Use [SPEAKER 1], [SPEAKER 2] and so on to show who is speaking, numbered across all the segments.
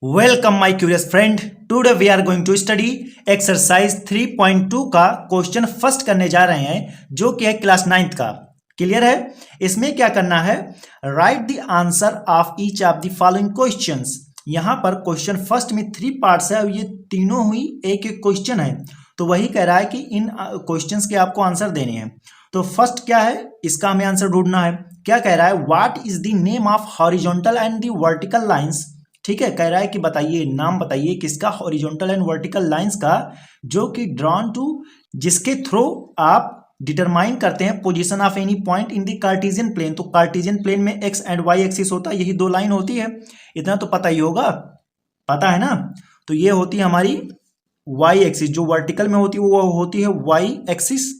[SPEAKER 1] Welcome my curious friend. Today we are going to study exercise 3.2 का question first करने जा रहे हैं, जो कि है क्लास 9th का। क्लियर है? इसमें क्या करना है, write the answer of each of the following questions. यहां पर क्वेश्चन फर्स्ट में 3 पार्ट्स है और ये तीनों हुई एक एक क्वेश्चन है, तो वही कह रहा है कि इन क्वेश्चंस के आपको आंसर देने हैं। तो फर्स्ट क्या है, इसका हमें आंसर ढूंढना है। क्या कह रहा है, what is the name of horizontal and the vertical lines. ठीक है, कह रहा है कि बताइए, नाम बताइए किसका, हॉरिजॉन्टल एंड वर्टिकल लाइंस का, जो कि ड्रॉन टू, जिसके थ्रू आप डिटरमाइन करते हैं position of any point in the Cartesian plane. तो कार्टेशियन प्लेन में एक्स एंड वाई एक्सिस होता है, यही दो लाइन होती है, इतना तो पता ही होगा, पता है ना। तो ये होती है हमारी वाई एक्सिस, जो वर्टिकल में होती है वो होती है वाई एक्सिस,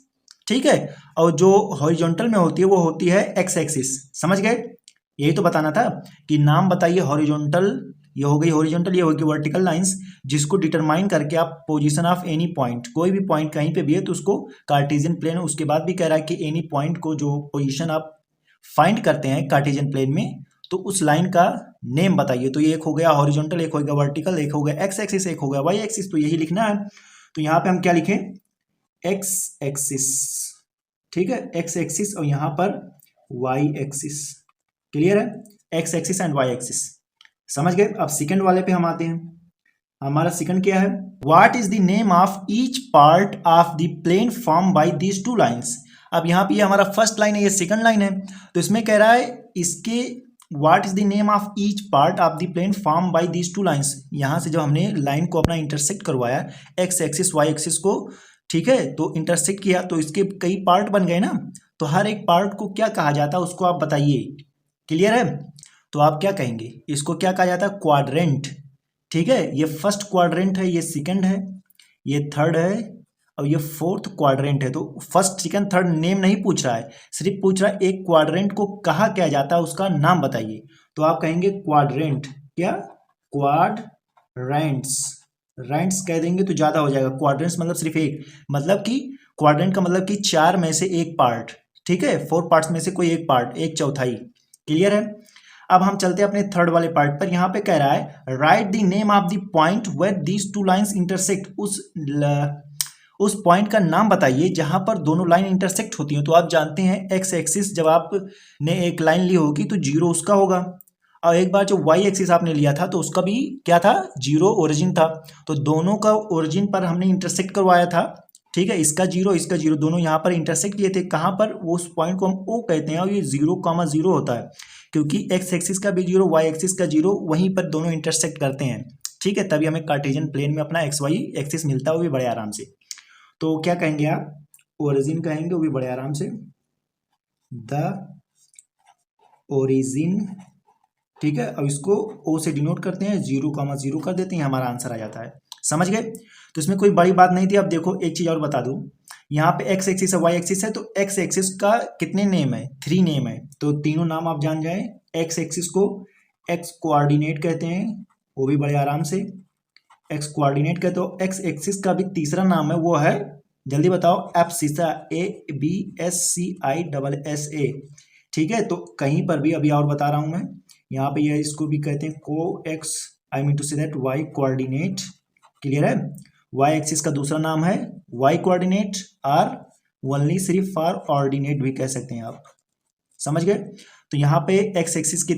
[SPEAKER 1] ठीक है, और जो हॉरिजॉन्टल में होती है वो होती है एक्स एक्सिस। समझ गए? यही तो बताना था कि नाम बताइए हॉरिजॉन्टल, ये हो गई हॉरिजॉन्टल, ये होगी वर्टिकल लाइंस, जिसको डिटरमाइन करके आप पोजीशन ऑफ एनी पॉइंट, कोई भी पॉइंट कहीं पे भी है तो उसको कार्टेशियन प्लेन। उसके बाद भी कह रहा है कि एनी पॉइंट को जो पोजीशन आप फाइंड करते हैं कार्टेशियन प्लेन में, तो उस लाइन का नेम बताइए। तो ये एक हो गया हॉरिजॉन्टल, एक हो गया वर्टिकल, एक हो गया एक्स एक्सिस, एक हो गया वाई एक्सिस। तो यही लिखना है। तो यहाँ पे हम क्या लिखें, एक्स एक्सिस, ठीक है, एक्स एक्सिस, और यहाँ पर वाई एक्सिस। क्लियर है? X axis and y axis, समझ गए। अब सेकंड वाले पे हम आते हैं। हमारा सेकंड क्या है, what is the name of each part of the plane form by these two lines. अब यहाँ पे ये हमारा फर्स्ट लाइन है, ये सेकंड लाइन है, तो इसमें कह रहा है इसके what is the name of each part of the plane form by these two lines. यहाँ से जब हमने लाइन को अपना इंटरसेक्ट करवाया, एक्स एक्सिस वाई एक्सिस को, ठीक है, तो इंटरसेक्ट किया तो इसके कई पार्ट बन गए ना, तो हर एक पार्ट को क्या कहा जाता है उसको आप बताइए। क्लियर है? तो आप क्या कहेंगे, इसको क्या कहा जाता है, क्वाड्रेंट। ठीक है, ये फर्स्ट क्वाड्रेंट है, ये सेकंड है, ये थर्ड है, और ये फोर्थ क्वाड्रेंट है। तो फर्स्ट सेकंड थर्ड नेम नहीं पूछ रहा है, सिर्फ पूछ रहा है एक क्वाड्रेंट को कहा क्या जाता है, उसका नाम बताइए। तो आप कहेंगे क्वाड्रेंट, क्या, क्वाड्रेंट्स, रेंट्स कह देंगे तो ज्यादा हो जाएगा। क्वाड्रेंट्स मतलब सिर्फ एक, मतलब कि क्वाड्रेंट का मतलब कि 4 में से एक पार्ट, ठीक है, 4 पार्ट्स में से कोई एक पार्ट, एक चौथाई। क्लियर है? अब हम चलते हैं अपने थर्ड वाले पार्ट पर। यहां पे कह रहा है write the name of the point where these two lines intersect. उस पॉइंट का नाम बताइए जहां पर दोनों लाइन इंटरसेक्ट होती हैं। तो आप जानते हैं एक्स एक्सिस जब आपने एक लाइन ली होगी तो जीरो उसका होगा, और एक बार जो वाई एक्सिस आपने लिया था तो उसका भी क्या था, जीरो ओरिजिन था। तो दोनों का ओरिजिन पर हमने इंटरसेक्ट करवाया था, ठीक है, इसका जीरो दोनों यहाँ पर इंटरसेक्ट किए थे। कहाँ पर, वो उस पॉइंट को हम ओ कहते हैं, और ये 0,0 होता है, क्योंकि एक्स एक्सिस का भी जीरो, वाई एक्सिस का जीरो, वहीं पर दोनों इंटरसेक्ट करते हैं। ठीक है, तभी हमें कार्टेशियन प्लेन में अपना एक्स वाई एक्सिस मिलता है, वो भी बड़े आराम से। तो क्या कहेंगे आप, ओरिजिन कहेंगे, वो भी बड़े आराम से, द ओरिजिन। ठीक है, अब इसको ओ से डिनोट करते हैं, 0,0 कर देते हैं, हमारा आंसर आ जाता है। समझ गए? तो इसमें कोई बड़ी बात नहीं थी। अब देखो एक चीज और बता दूं, यहाँ पे एक्स एक्सिस है, वाई एक्सिस है, तो एक्स एक्सिस का कितने नेम है, 3 नेम है। तो तीनों नाम आप जान जाए। एक्स एक्सिस को एक्स कोऑर्डिनेट कहते हैं, वो भी बड़े आराम से एक्स कोऑर्डिनेट कहते हो। एक्स एक्सिस का भी तीसरा नाम है, वो है, जल्दी बताओ, एब्सिसा, ABSCISS। ठीक है, तो कहीं पर भी अभी और बता रहा हूं मैं, यहाँ पे ये इसको भी कहते हैं को x, I mean to say that y coordinate. Clear है? वाई एक्सिस का दूसरा नाम है वाई कोऑर्डिनेट, और ओनली सिर्फ फॉर ऑर्डिनेट भी कह सकते हैं आप। समझ गए? तो यहाँ पे एक्स एक्सिस के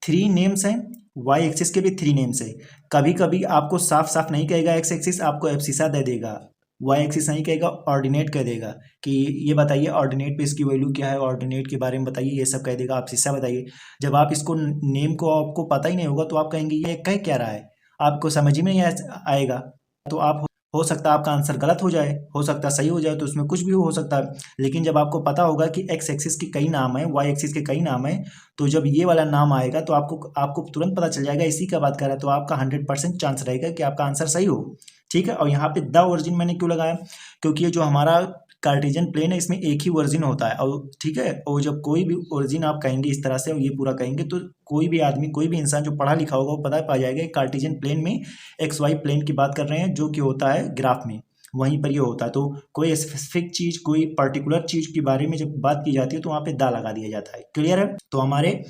[SPEAKER 1] 3 नेम्स हैं, वाई एक्सिस के भी 3 नेम्स है। कभी कभी आपको साफ साफ नहीं कहेगा एक्स एक्सिस, आपको एब्सिसा दे देगा, वाई एक्सिस नहीं कहेगा, ऑर्डिनेट कह देगा कि ये बताइए ऑर्डिनेट पे इसकी वैल्यू क्या है, ऑर्डिनेट के बारे में बताइए, ये सब कह देगा, एब्सिसा बताइए। जब आप इसको नेम को आपको पता ही नहीं होगा तो आप कहेंगे ये कह क्या रहा है, आपको समझ ही में नहीं आएगा। तो आप, हो सकता है आपका आंसर गलत हो जाए, हो सकता है सही हो जाए, तो उसमें कुछ भी हो सकता है। लेकिन जब आपको पता होगा कि एक्स एक्सिस के कई नाम है, वाई एक्सिस के कई नाम है, तो जब ये वाला नाम आएगा तो आपको तुरंत पता चल जाएगा इसी का बात कर रहा है, तो आपका 100% चांस रहेगा कि आपका आंसर सही हो। ठीक है, और यहाँ पे द ओरिजिन मैंने क्यों लगाया, क्योंकि ये जो हमारा कार्टेशियन प्लेन है इसमें एक ही ओरिजिन होता है, और ठीक है, और जब कोई भी ओरिजिन आप कहेंगे इस तरह से और ये पूरा कहेंगे, तो कोई भी आदमी, कोई भी इंसान जो पढ़ा लिखा होगा वो पता पा जाएगा कार्टेशियन प्लेन में एक्स वाई प्लेन की बात कर रहे हैं, जो कि होता है ग्राफ में, वहीं पर ये होता है। तो कोई स्पेसिफिक चीज, कोई पर्टिकुलर चीज के बारे में जब बात की जाती है तो वहां पे दा लगा दिया जाता है। क्लियर है? तो हमारे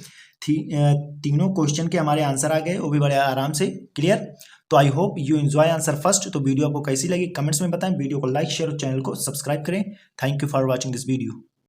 [SPEAKER 1] तीनों क्वेश्चन के हमारे आंसर आ गए, वो भी बड़े आराम से। क्लियर? तो I hope you enjoy answer first. तो वीडियो आपको कैसी लगी कमेंट्स में बताएं, वीडियो को लाइक शेयर और चैनल को सब्सक्राइब करें। Thank you for watching this video.